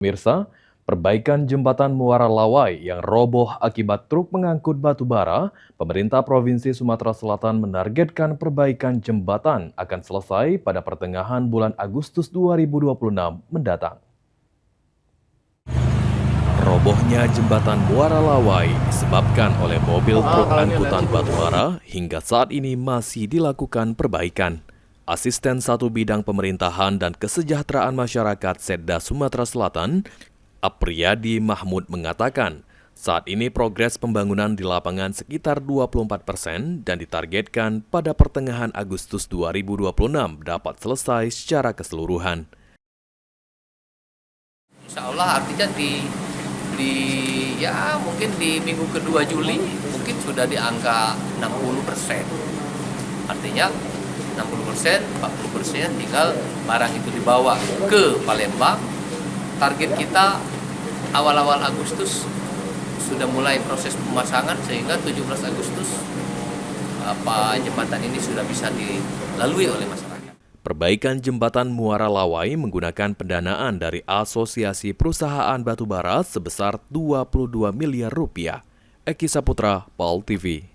Mirsa, perbaikan jembatan Muara Lawai yang roboh akibat truk mengangkut batu bara, pemerintah Provinsi Sumatera Selatan menargetkan perbaikan jembatan akan selesai pada pertengahan bulan Agustus 2026 mendatang. Robohnya jembatan Muara Lawai disebabkan oleh mobil truk angkutan batu bara hingga saat ini masih dilakukan perbaikan. Asisten Satu Bidang Pemerintahan dan Kesejahteraan Masyarakat Setda Sumatera Selatan, Apriyadi Mahmud mengatakan, saat ini progres pembangunan di lapangan sekitar 24% dan ditargetkan pada pertengahan Agustus 2026 dapat selesai secara keseluruhan. Insya Allah artinya mungkin di minggu kedua Juli mungkin sudah di angka 60%. Artinya 60%, 40% tinggal barang itu dibawa ke Palembang. Target kita awal-awal Agustus sudah mulai proses pemasangan sehingga 17 Agustus jembatan ini sudah bisa dilalui oleh masyarakat. Perbaikan jembatan Muara Lawai menggunakan pendanaan dari Asosiasi Perusahaan Batubara sebesar 22 miliar rupiah. Eki Saputra, PAL TV.